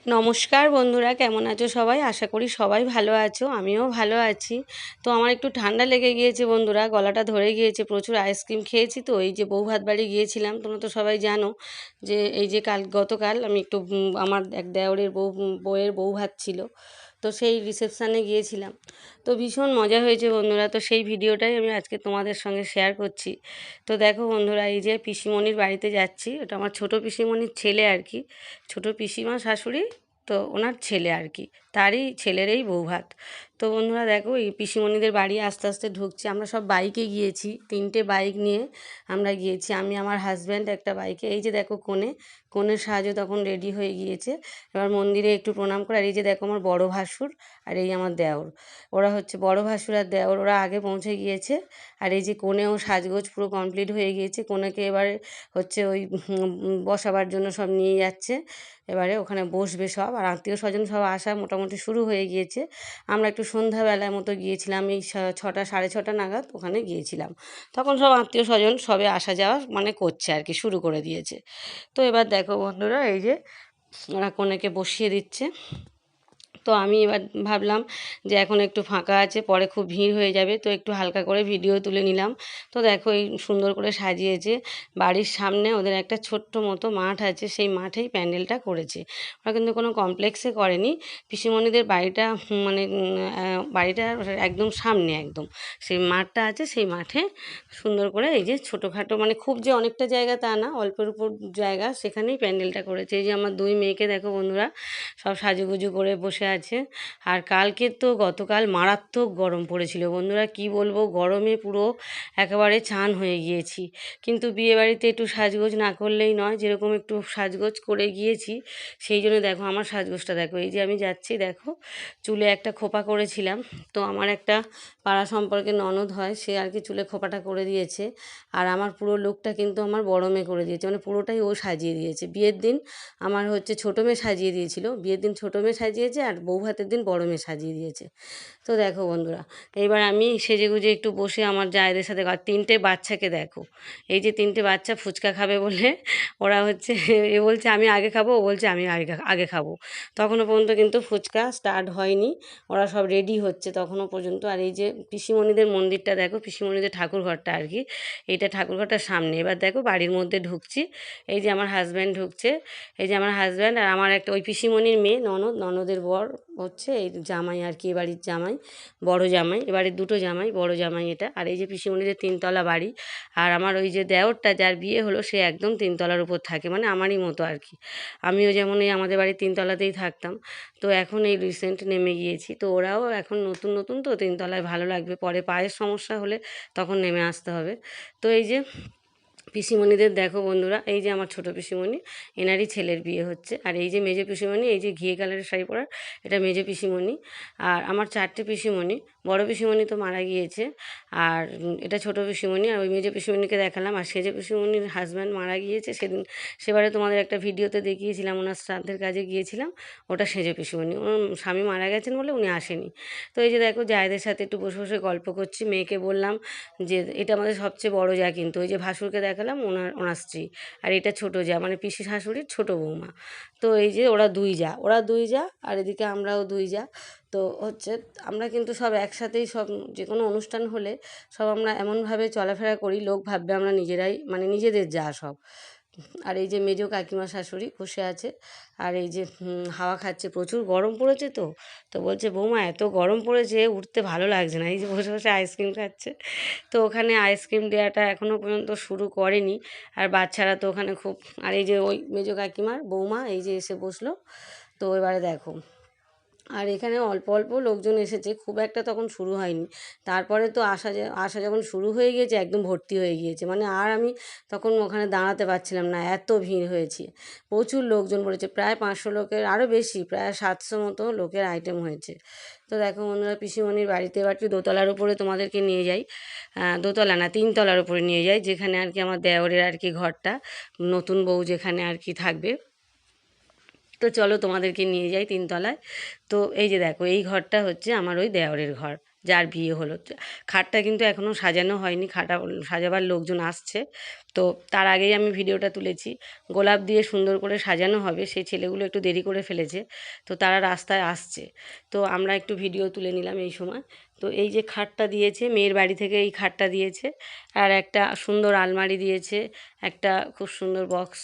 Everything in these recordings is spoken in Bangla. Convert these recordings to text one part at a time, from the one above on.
নমস্কার বন্ধুরা, কেমন আছো সবাই? আশা করি সবাই ভালো আছো, আমিও ভালো আছি। তো আমার একটু ঠান্ডা লেগে গিয়েছে বন্ধুরা, গলাটা ধরে গিয়েছে, প্রচুর আইসক্রিম খেয়েছি। তো এই যে বউ ভাত বাড়ি গিয়েছিলাম, তোমরা তো সবাই জানো যে এই যে গতকাল আমি একটু আমার এক দেওরের বউয়ের বউ ভাত ছিল, তো সেই রিসেপশানে গিয়েছিলাম। তো ভীষণ মজা হয়েছে বন্ধুরা, তো সেই ভিডিওটাই আমি আজকে তোমাদের সঙ্গে শেয়ার করছি। তো দেখো বন্ধুরা, এই যে পিসিমণির বাড়িতে যাচ্ছি, ওটা আমার ছোটো পিসিমণির ছেলে আর কি, ছোটো পিসিমা শাশুড়ি, তো ওনার ছেলে আর কি, তারই ছেলেরই বউ ভাত। তো বন্ধুরা দেখো, এই পিসিমণিদের বাড়ি আস্তে আস্তে ঢুকছি। আমরা সব বাইকে গিয়েছি, 3টে বাইক নিয়ে আমরা গিয়েছি, আমি আমার হাজব্যান্ড একটা বাইকে। এই যে দেখো কনের সাহায্য তখন রেডি হয়ে গিয়েছে। এবার মন্দিরে একটু প্রণাম করে, আর এই যে দেখো আমার বড় ভাসুর আর এই আমার দেওর, ওরা হচ্ছে বড় ভাসুর আর দেওর, ওরা আগে পৌঁছে গিয়েছে। আর এই যে কনেও সাজগোজ পুরো কমপ্লিট হয়ে গিয়েছে, কনেকে এবারে হচ্ছে ওই বসাবার জন্য সব নিয়ে যাচ্ছে, এবারে ওখানে বসবে সব। আর আত্মীয় স্বজন সব আসা মোটামুটি শুরু হয়ে গিয়েছে। আমরা একটু সন্ধ্যাবেলার মতো গিয়েছিলাম, এই 6টা 6:30 নাগাদ ওখানে গিয়েছিলাম। তখন সব আত্মীয় স্বজন সবে আসা যাওয়া মানে করছে আর কি, শুরু করে দিয়েছে। তো এবার দেখো বন্ধুরা, এই যে ওরা কনেকে বসিয়ে দিচ্ছে। তো আমি এবার ভাবলাম যে এখন একটু ফাঁকা আছে, পরে খুব ভিড় হয়ে যাবে, তো একটু হালকা করে ভিডিও তুলে নিলাম। তো দেখো এই সুন্দর করে সাজিয়েছে। বাড়ির সামনে ওদের একটা ছোট্ট মতো মাঠ আছে, সেই মাঠেই প্যান্ডেলটা করেছে। ওরা কিন্তু কোনো কমপ্লেক্সে করেনি। পিসিমণিদের বাড়িটা মানে বাড়িটা একদম সামনে, একদম সেই মাঠটা আছে, সেই মাঠে সুন্দর করে এই যে ছোটোখাটো, মানে খুব যে অনেকটা জায়গা তা না, অল্পের উপর জায়গা, সেখানেই প্যান্ডেলটা করেছে। এই যে আমার 2 মেয়েকে দেখো বন্ধুরা, সব সাজুগুজু করে বসে আছে। আর গতকাল মারাত্মক গরম পড়েছিল বন্ধুরা, কি বলবো, গরমে পুরো একেবারে চান হয়ে গিয়েছি। কিন্তু বিয়েবাড়িতে একটু সাজগোজ না করলেই নয়, যেরকম একটু সাজগোজ করে গিয়েছি, সেই জন্য দেখো আমার সাজগোজটা দেখো। এই যে আমি যাচ্ছি, দেখো চুলে একটা খোপা করেছিলাম, তো আমার একটা পাড়া সম্পর্কে ননদ হয়, সে আর কি চুলে খোপাটা করে দিয়েছে। আর আমার পুরো লুকটা কিন্তু আমার বড় মেয়ে করে দিয়েছে, মানে পুরোটাই ও সাজিয়ে দিয়েছে। বিয়ের দিন আমার হচ্ছে ছোটো মেয়ে সাজিয়ে দিয়েছিল, বিয়ের দিন ছোটো মেয়ে সাজিয়েছে, আর বউ ভাতের দিন বড় মেয়ে সাজিয়ে দিয়েছে। তো দেখো বন্ধুরা, এইবার আমি সেজেগুজে একটু বসে আমার জায়েদের সাথে, আর 3টে বাচ্চাকে দেখো, এই যে 3টে বাচ্চা ফুচকা খাবে বলে ওরা হচ্ছে, এ বলছে আমি আগে খাবো, ও বলছে আমি আগে আগে খাবো। তখনও পর্যন্ত কিন্তু ফুচকা স্টার্ট হয়নি, ওরা সব রেডি হচ্ছে তখনও পর্যন্ত। আর এই যে পিসিমণিদের মন্দিরটা দেখো, পিসিমণিদের ঠাকুরঘরটা আর কি, এইটা ঠাকুরঘরটার সামনে। এবার দেখো বাড়ির মধ্যে ঢুকছি, এই যে আমার হাজব্যান্ড ঢুকছে, এই যে আমার হাজব্যান্ড আর আমার একটা ওই পিসিমণির মেয়ে ননদের বর হচ্ছে এই জামাই আর কি, এ বাড়ির জামাই, বড় জামাই, এবারে 2টো জামাই, বড় জামাই এটা। আর এই যে পিসিমণিদের 3তলা বাড়ি। আর আমার ওই যে দেওরটা যার বিয়ে হলো, সে একদম 3তলার উপর থাকে, মানে আমারই মতো আর কি। আমিও যেমন এই আমাদের বাড়ির 3তলাতেই থাকতাম, তো এখন এই রিসেন্ট নেমে গিয়েছি। তো ওরাও এখন নতুন নতুন, তো 3তলায় ভালো লাগবে, পরে পায়ের সমস্যা হলে তখন নেমে আসতে হবে। তো এই যে পিসিমণিদের দেখো বন্ধুরা, এই যে আমার ছোটো পিসিমণি, এনারই ছেলের বিয়ে হচ্ছে। আর এই যে মেজো পিসিমণি, এই যে ঘিয়ে কালারের শাড়ি পরার, এটা মেজো পিসিমণি। আর আমার 4টে পিসিমণি, বড় পিসিমণি তো মারা গিয়েছে, আর এটা ছোটো পিসিমণি। আর ওই মেজো পিসিমণিকে দেখালাম। আর সেজো পিসিমণির হাজব্যান্ড মারা গিয়েছে সেদিন, সেবারে তোমাদের একটা ভিডিওতে দেখিয়েছিলাম, ওনার শ্রাদ্ধের কাজে গিয়েছিলাম, ওটা সেজো পিসিমণি। ওনার স্বামী মারা গেছেন বলে উনি আসেনি। তো এই যে দেখো জায়েদের সাথে একটু বসে বসে গল্প করছি। মেয়েকে বললাম যে এটা আমাদের সবচেয়ে বড় যা, কিন্তু ওই যে ভাসুরকে দেখালাম, ওনার স্ত্রী। আর এটা ছোটো যা, মানে পিসি শাশুড়ির ছোটো বৌমা। তো এই যে ওরা দুই যা, আর এদিকে আমরাও 2 যা। তো হচ্ছে আমরা কিন্তু সব একসাথেই, সব যে কোনো অনুষ্ঠান হলে সব আমরা এমনভাবে চলাফেরা করি, লোক ভাববে আমরা নিজেরাই, মানে নিজেদের যা সব। আর এই যে মেজো কাকিমা শাশুড়ি বসে আছে, আর এই যে হাওয়া খাচ্ছে, প্রচুর গরম পড়েছে। তো তো বলছে বৌমা এত গরম পড়েছে, উঠতে ভালো লাগছে না, এই যে বসে বসে আইসক্রিম খাচ্ছে। তো ওখানে আইসক্রিম দেওয়াটা এখনও পর্যন্ত শুরু করেনি, আর বাচ্চারা তো ওখানে খুব। আর এই যে ওই মেজো কাকিমার বৌমা এই যে এসে বসলো। তো এবারে দেখো, আর এখানে অল্প অল্প লোকজন এসেছে, খুব একটা তখন শুরু হয়নি। তারপরে তো আসা যখন শুরু হয়ে গিয়েছে, একদম ভর্তি হয়ে গিয়েছে, মানে আর আমি তখন ওখানে দাঁড়াতে পারছিলাম না, এত ভিড় হয়েছে। প্রচুর লোকজন পড়েছে, প্রায় 500 লোকের, আরও বেশি, প্রায় 700 মতো লোকের আইটেম হয়েছে। তো দেখো বন্ধুরা, পিসিমণির বাড়িতে এবার একটু দোতলার উপরে তোমাদেরকে নিয়ে যাই, দোতলা না 3তলার উপরে নিয়ে যাই, যেখানে আর কি আমার দেওরের আর কি ঘরটা, নতুন বউ যেখানে আর কি থাকবে। তো চলো তোমাদেরকে নিয়ে যাই 3তলায়। তো এই যে দেখো, এই ঘরটা হচ্ছে আমার ওই দেওরের ঘর, যার বিয়ে হলো। খাটটা কিন্তু এখনও সাজানো হয়নি, সাজাবার লোকজন আসছে, তো তার আগেই আমি ভিডিওটা তুলেছি। গোলাপ দিয়ে সুন্দর করে সাজানো হবে, সেই ছেলেগুলো একটু দেরি করে ফেলেছে, তো তারা রাস্তায় আসছে, তো আমরা একটু ভিডিও তুলে নিলাম এই সময়। তো এই যে খাটটা দিয়েছে, মেয়ের বাড়ি থেকে এই খাটটা দিয়েছে, আর একটা সুন্দর আলমারি দিয়েছে, একটা খুব সুন্দর বক্স,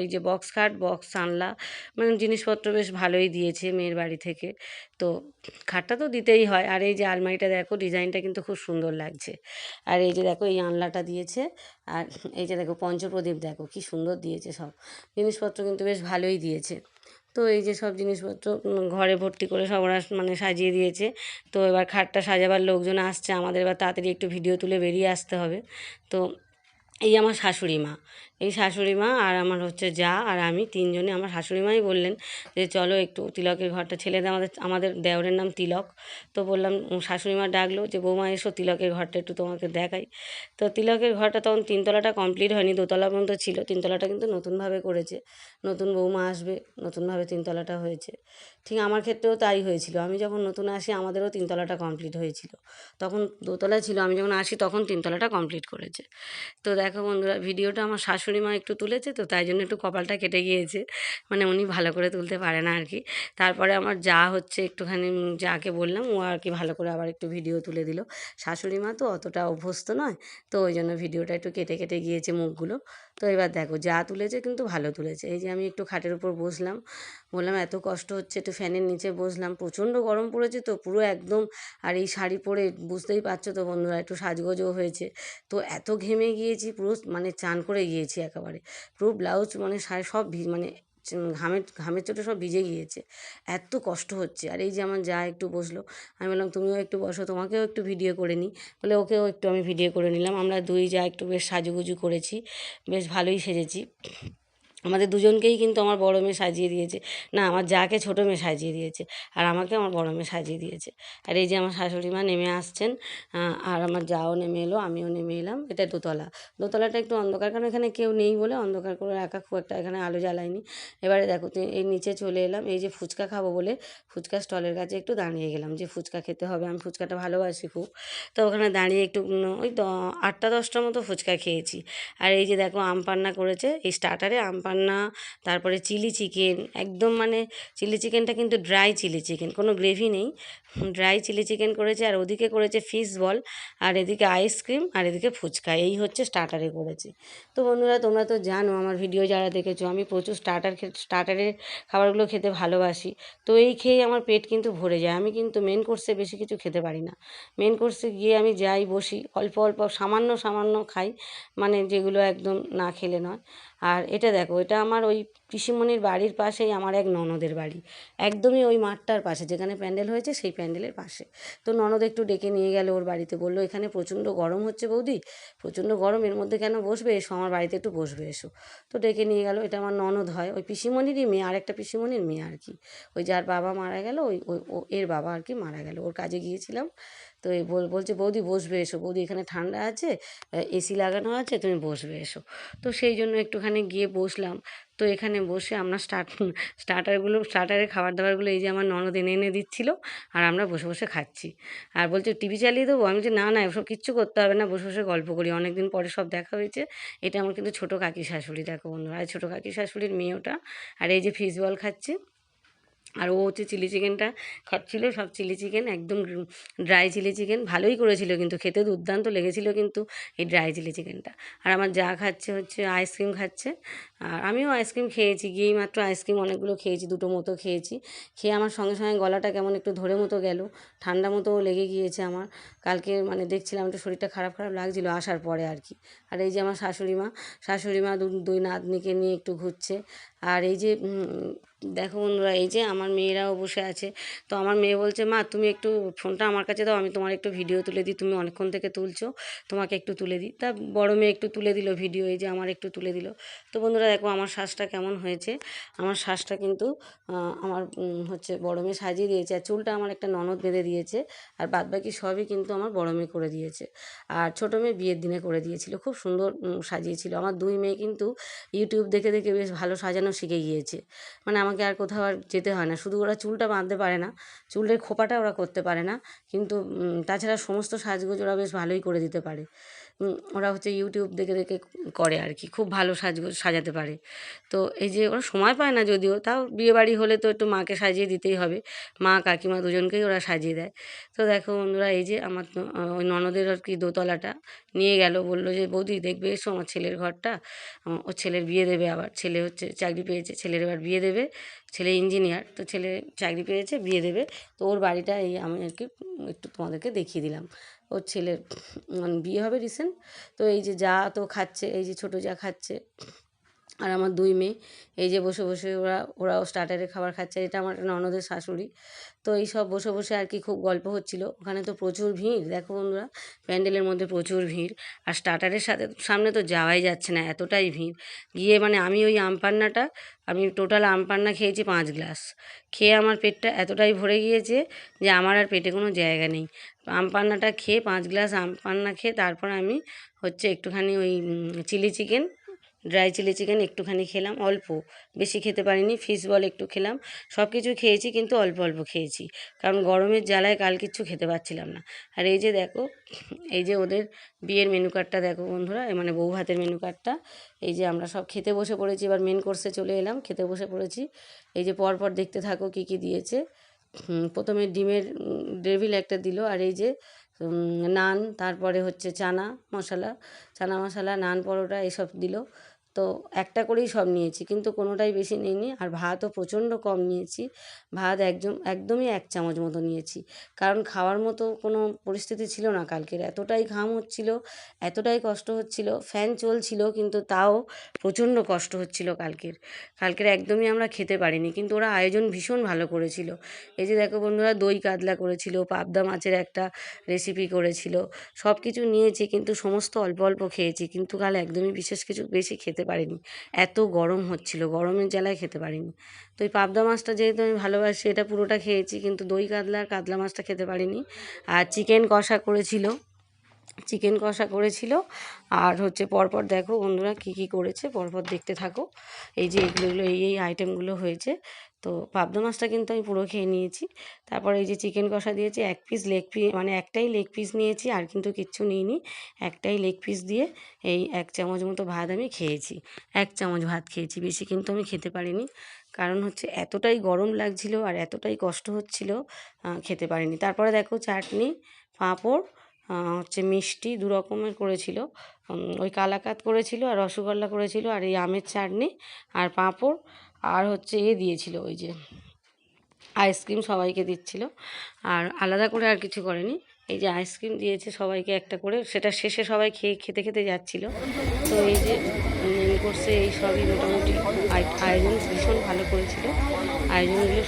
এই যে বক্স খাট, বক্স জানলা, মানে জিনিসপত্র বেশ ভালোই দিয়েছে মেয়ের বাড়ি থেকে। তো খাটটা তো দিতেই হয়। আর এই যে আলমারিটা দেখো, ডিজাইনটা কিন্তু খুব সুন্দর লাগছে। আর এই যে দেখো এই আনলাটা দিয়েছে, আর এই যে দেখো পঞ্চপ্রদীপ, দেখো কি সুন্দর দিয়েছে, সব জিনিসপত্র কিন্তু বেশ ভালোই দিয়েছে। তো এই যে সব জিনিসপত্র ঘরে ভর্তি করে সব ওরা মানে সাজিয়ে দিয়েছে। তো এবার খাটটা সাজাবার লোকজন আসছে, আমাদের এবার তাড়াতাড়ি একটু ভিডিও তুলে বেরিয়ে আসতে হবে। তো এই আমার শাশুড়ি মা, এই শাশুড়ি মা আর আমার হচ্ছে যা আর আমি তিনজনে, আমার শাশুড়ি মাই বললেন যে চলো একটু তিলকের ঘরটা, ছেলেদের আমাদের দেওরের নাম তিলক। তো বললাম, শাশুড়ি মা ডাকলো যে বৌমা এসো তিলকের ঘরটা একটু তোমাকে দেখাই। তো তিলকের ঘরটা তখন তিনতলাটা কমপ্লিট হয়নি, দোতলা পর্যন্ত ছিল, তিনতলাটা কিন্তু নতুনভাবে করেছে, নতুন বৌমা আসবে, নতুনভাবে তিনতলাটা হয়েছে। ঠিক আমার ক্ষেত্রেও তাই হয়েছিল, আমি যখন নতুন আসি আমাদেরও তিনতলাটা কমপ্লিট হয়েছিল, তখন দোতলা ছিল, আমি যখন আসি তখন তিনতলাটা কমপ্লিট করেছে। তো দেখো বন্ধুরা, ভিডিওটা আমার শাশুড়ি মা একটু তুলেছে, তো তাই জন্য একটু কপালটা কেটে গিয়েছে, মানে উনি ভালো করে তুলতে পারে না আর কি। তারপরে আমার যা হচ্ছে একটুখানি, যাকে বললাম ও আর কি ভালো করে আবার একটু ভিডিও তুলে দিল। শাশুড়ি মা তো অতটা অভ্যস্ত নয়, তো ওই জন্য ভিডিওটা একটু কেটে কেটে গিয়েছে মুখগুলো। তো এবার দেখো যা তুলেছে কিন্তু ভালো তুলেছে। এই যে আমি একটু খাটের উপর বসলাম, বললাম এত কষ্ট হচ্ছে, একটু ফ্যানের নিচে বসলাম, প্রচণ্ড গরম পড়েছে তো পুরো একদম। আর এই শাড়ি পরে বুঝতেই পারছো তো বন্ধুরা, একটু সাজগোজও হয়েছে, তো এত ঘেমে গিয়েছি পুরো, মানে চান করে গিয়েছি একেবারে, পুরো ব্লাউজ মানে শাড়ি সব মানে ঘামের ঘামের চোটে সব ভিজে গিয়েছে, এত কষ্ট হচ্ছে। আর এই যে আমার যা একটু বসলো, আমি বললাম তুমিও একটু বসো, তোমাকেও একটু ভিডিও করে নিই, বলে ওকেও একটু আমি ভিডিও করে নিলাম। আমরা দুই যা একটু বেশ সাজুগুজু করেছি, বেশ ভালোই সেজেছি। আমাদের দুজনকেই কিন্তু আমার বড় মেয়ে সাজিয়ে দিয়েছে, না আমার যাকে ছোটো মেয়ে সাজিয়ে দিয়েছে, আর আমাকে আমার বড় মেয়ে সাজিয়ে দিয়েছে। আর এই যে আমার শাশুড়ি মা নেমে আসছেন, আর আমার যাও নেমে এলো, আমিও নেমে এলাম। এটা দোতলা, দোতলাটা একটু অন্ধকার, কারণ এখানে কেউ নেই বলে অন্ধকার করে রাখা, খুব একটা এখানে আলো জ্বালায়নি। এবারে দেখো এই নিচে চলে এলাম, এই যে ফুচকা খাবো বলে ফুচকা স্টলের কাছে একটু দাঁড়িয়ে গেলাম, যে ফুচকা খেতে হবে, আমি ফুচকাটা ভালোবাসি খুব। তো ওখানে দাঁড়িয়ে একটু ওই 8টা-10টার মতো ফুচকা খেয়েছি। আর এই যে দেখো আম পান্না করেছে, এই স্টার্টারে আম পান্না, তারপরে চিলি চিকেন, একদম মানে চিলি চিকেনটা কিন্তু ড্রাই চিলি চিকেন, কোনো গ্রেভি নেই, ড্রাই চিলি চিকেন করেছে। আর ওদিকে করেছে ফিশ বল, আর এদিকে আইসক্রিম, আর এদিকে ফুচকা, এই হচ্ছে স্টার্টারে করেছে। তো বন্ধুরা তোমরা তো জানো, আমার ভিডিও যারা দেখেছো, আমি প্রচুর স্টার্টারের খাবারগুলো খেতে ভালোবাসি। তো এই খেয়েই আমার পেট কিন্তু ভরে যায়, আমি কিন্তু মেন কোর্সে বেশি কিছু খেতে পারি না। মেন কোর্সে গিয়ে আমি যাই বসি, অল্প অল্প সামান্য সামান্য খাই, মানে যেগুলো একদম না খেলে নয়। আর এটা দেখো, এটা আমার ওই পিসিমণির বাড়ির পাশেই আমার এক ননদের বাড়ি, একদমই ওই মাঠটার পাশে যেখানে প্যান্ডেল হয়েছে সেই প্যান্ডেলের পাশে। তো ননদ একটু ডেকে নিয়ে গেল ওর বাড়িতে, বললো এখানে প্রচণ্ড গরম হচ্ছে বৌদি, প্রচণ্ড গরম, এর মধ্যে কেন বসবে, এসো আমার বাড়িতে একটু বসবে এসো। তো ডেকে নিয়ে গেল, এটা আমার ননদ হয়, ওই পিসিমণিরই মেয়ে, আর একটা পিসিমণির মেয়ে আর কি, ওই যার বাবা মারা গেল, ওই ওই এর বাবা আর কি মারা গেল, ওর কাজে গিয়েছিলাম। তো এই বলছে বৌদি বসবে এসো, বৌদি এখানে ঠান্ডা আছে, এসি লাগানো আছে, তুমি বসবে এসো। তো সেই জন্য একটুখানি গিয়ে বসলাম। তো এখানে বসে আমরা স্টার্টারের খাবার দাবারগুলো এই যে আমার ননদ এনে এনে দিচ্ছিলো, আর আমরা বসে বসে খাচ্ছি। আর বলছে টিভি চালিয়ে দেবো, আমি যে না না এসব কিচ্ছু করতে হবে না, বসে বসে গল্প করি, অনেক দিন পরে সব দেখা হয়েছে। এটা আমার কিন্তু ছোটো কাকি শাশুড়ি, দেখো বন্ধুরা, আর ছোটো কাকি শাশুড়ির মেয়ে ওটা। আর এই যে ফিশ বল খাচ্ছে, আর ও হচ্ছে চিলি চিকেনটা খাচ্ছিলো, সব চিলি চিকেন একদম ড্রাই চিলি চিকেন, ভালোই করেছিল কিন্তু খেতে দুর্দান্ত লেগেছিলো কিন্তু এই ড্রাই চিলি চিকেনটা। আর আমার যা খাচ্ছে হচ্ছে আইসক্রিম খাচ্ছে, আর আমিও আইসক্রিম খেয়েছি, গিয়েই মাত্র আইসক্রিম অনেকগুলো খেয়েছি, 2টো মতো খেয়েছি। খেয়ে আমার সঙ্গে সঙ্গে গলাটা কেমন একটু ধরে মতো গেল, ঠান্ডা মতো লেগে গিয়েছে আমার, কালকে মানে দেখছিলাম একটু শরীরটা খারাপ খারাপ লাগছিলো আসার পরে আর কি। আর এই যে আমার শাশুড়ি মা দুই নাতনিকে নিয়ে একটু ঘুরছে। আর এই যে দেখো বন্ধুরা, এই যে আমার মেয়েরাও বসে আছে। তো আমার মেয়ে বলছে মা তুমি একটু ফোনটা আমার কাছে দাও, আমি তোমার একটু ভিডিও তুলে দিই, তুমি অনেকক্ষণ থেকে তুলছো, তোমাকে একটু তুলে দিই। তা বড় মেয়ে একটু তুলে দিল ভিডিও, এই যে আমার একটু তুলে দিল। তো বন্ধুরা দেখো আমার শ্বাসটা কেমন হয়েছে, আমার শ্বাসটা কিন্তু আমার হচ্ছে বড় মেয়ে সাজিয়ে দিয়েছে, আর চুলটা আমার একটা ননদ বেঁধে দিয়েছে, আর বাদবাকি সবই কিন্তু আমার বড় মেয়ে করে দিয়েছে। আর ছোটো মেয়ে বিয়ের দিনে করে দিয়েছিল, খুব সুন্দর সাজিয়েছিল। আমার দুই মেয়ে কিন্তু ইউটিউব দেখে দেখে বেশ ভালো সাজানো শিখে গিয়েছে, মানে আমাকে আর কোথাও আর যেতে হয় না, শুধু ওরা চুলটা বাঁধতে পারে না, চুলের খোপাটা ওরা করতে পারে না, কিন্তু তাছাড়া সমস্ত সাজগোজ ওরা বেশ ভালোই করে দিতে পারে। ওরা হচ্ছে ইউটিউব দেখে দেখে করে আর কি, খুব ভালো সাজাতে পারে। তো এই যে ওরা সময় পায় না যদিও, তাও বিয়েবাড়ি হলে তো একটু মাকে সাজিয়ে দিতেই হবে, মা কাকিমা দুজনকেই ওরা সাজিয়ে দেয়। তো দেখো বন্ধুরা, এই যে আমার ওই ননদের আর কি দোতলাটা নিয়ে গেল, বললো যে বৌদি দেখবে এসো আমার ছেলের ঘরটা, ওর ছেলের বিয়ে দেবে, আবার ছেলে হচ্ছে চাকরি পেয়েছে, ছেলের এবার বিয়ে দেবে, ছেলে ইঞ্জিনিয়ার, তো ছেলে চাকরি পেয়েছে বিয়ে দেবে। তো ওর বাড়িটা এই আমি আর কি একটু তোমাদেরকে দেখিয়ে দিলাম। ওর ছেলের বিয়ে হবে রিসেন্ট। তো এই যে যা তো খাচ্ছে, এই যে ছোটো যা খাচ্ছে, আর আমার দুই মেয়ে এই যে বসে বসে ওরাও স্টার্টারের খাবার খাচ্ছে। এটা আমার ননদের শাশুড়ি। তো এই সব বসে বসে আর কি খুব গল্প হচ্ছিল। ওখানে তো প্রচুর ভিড়, দেখো বন্ধুরা, প্যান্ডেলের মধ্যে প্রচুর ভিড়, আর স্টার্টারের সামনে তো যাওয়াই যাচ্ছে না, এতটাই ভিড়। গিয়ে মানে আমি ওই আমপান্নাটা, আমি টোটাল আমপান্না খেয়েছি 5 গ্লাস। খেয়ে আমার পেটটা এতটাই ভরে গিয়েছে যে আমার আর পেটে কোনো জায়গা নেই। আমপান্নাটা খেয়ে 5 গ্লাস আমপান্না খেয়ে তারপর আমি হচ্ছে একটুখানি ওই chilli chicken, dry chilli chicken একটুখানি খেলাম, অল্প, বেশি খেতে পারিনি। ফিশ বল একটু খেলাম, সব কিছু খেয়েছি কিন্তু অল্প অল্প খেয়েছি, কারণ গরমের জ্বালায় কাল কিচ্ছু খেতে পারছিলাম না। আর এই যে দেখো, এই যে ওদের বিয়ের মেনু কার্ডটা দেখো বন্ধুরা, মানে বউ ভাতের মেনু কার্ডটা। এই যে আমরা সব খেতে বসে পড়েছি, এবার মেন কোর্সে চলে এলাম, খেতে বসে পড়েছি। এই যে পরপর দেখতে থাকো কী কী দিয়েছে। প্রথমে ডিমের ডেভিল একটা দিল, আর এই যে নান, তারপরে হচ্ছে চানা মশলা, নান, পরোটা এসব দিল। তো একটা করেই সব নিয়েছি, কিন্তু কোনোটাই বেশি নিইনি। আর ভাতও প্রচণ্ড কম নিয়েছি, ভাত একদমই 1 চামচ মতো নিয়েছি, কারণ খাওয়ার মতো কোনো পরিস্থিতি ছিল না কালকের। এতটাই ঘাম হচ্ছিল, এতটাই কষ্ট হচ্ছিল, ফ্যান চলছিল কিন্তু তাও প্রচণ্ড কষ্ট হচ্ছিল কালকের একদমই আমরা খেতে পারিনি। কিন্তু ওরা আয়োজন ভীষণ ভালো করেছিল। এই যে দেখো বন্ধুরা, দই কাতলা করেছিল, পাবদা মাছের একটা রেসিপি করেছিল, সব কিছু নিয়েছি কিন্তু সমস্ত অল্প অল্প খেয়েছি। কিন্তু কাল একদমই বিশেষ কিছু বেশি খেতে পারিনি, এত গরম হচ্ছিল, গরমের জ্বালায় খেতে পারিনি। তো এই পাবদা মাছটা যেহেতু আমি ভালোবাসি, এটা পুরোটা খেয়েছি, কিন্তু দই কাতলা আর কাতলা মাছটা খেতে পারিনি। আর চিকেন কষা করেছিল। আর হচ্ছে পরপর দেখো বন্ধুরা কী কী করেছে, পরপর দেখতে থাকো। এই যে এগুলো এই আইটেমগুলো হয়েছে। তো পাবদা মাছটা কিন্তু আমি পুরো খেয়ে নিয়েছি। তারপর এই যে চিকেন কষা দিয়েছি, 1 পিস লেগ পিস, মানে একটাই লেগ পিস নিয়েছি, আর কিন্তু কিচ্ছু নিইনি। একটাই লেগ পিস দিয়ে এই 1 চামচ মতো ভাত আমি খেয়েছি, 1 চামচ ভাত খেয়েছি, বেশি কিন্তু আমি খেতে পারিনি। কারণ হচ্ছে এতটাই গরম লাগছিল আর এতটাই কষ্ট হচ্ছিল, খেতে পারিনি। তারপরে দেখো চাটনি, পাঁপড়, হচ্ছে মিষ্টি 2 রকমের করেছিল, ওই কালাকাত করেছিল আর রসগোল্লা করেছিল, আর এই আমের চাটনি আর পাঁপড়, আর হচ্ছে দিয়েছিল ওই যে আইসক্রিম সবাইকে দিচ্ছিল, আর আলাদা করে আর কিছু করেনি। এই যে আইসক্রিম দিয়েছে সবাইকে একটা করে, সেটা শেষে সবাই খেতে খেতে যাচ্ছিল। তো এই যে মেন কোর্সে এই সবই মোটামুটি আয়োজন ভীষণ ভালো করেছিল। আয়োজনগুলো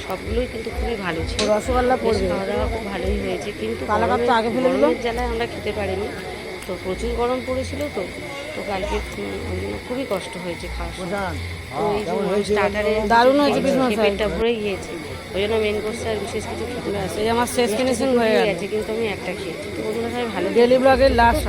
সবগুলোই কিন্তু খুবই ভালো ছিল। রসগোল্লা খাওয়া দাওয়া খুব ভালোই হয়েছে, কিন্তু গরমের জ্বালায় আমরা খেতে পারিনি। তো প্রচুর গরম পড়েছিল, তো কালকে ওই জন্য খুবই কষ্ট হয়েছে খাওয়ার সময়। তো এই যে স্টার্টারে দারুণ হয়েছে, পেটটা ভরে গিয়েছে, ওই জন্য মেন কোর্সে আর বিশেষ কিছু খেতে আসে। আমার শেষ ফিনিশিং হয়ে গেছে, কিন্তু আমি একটা খেয়েছি। তো বন্ধুরা সবাই ভালো, ডেলি ব্লগের লাস্ট।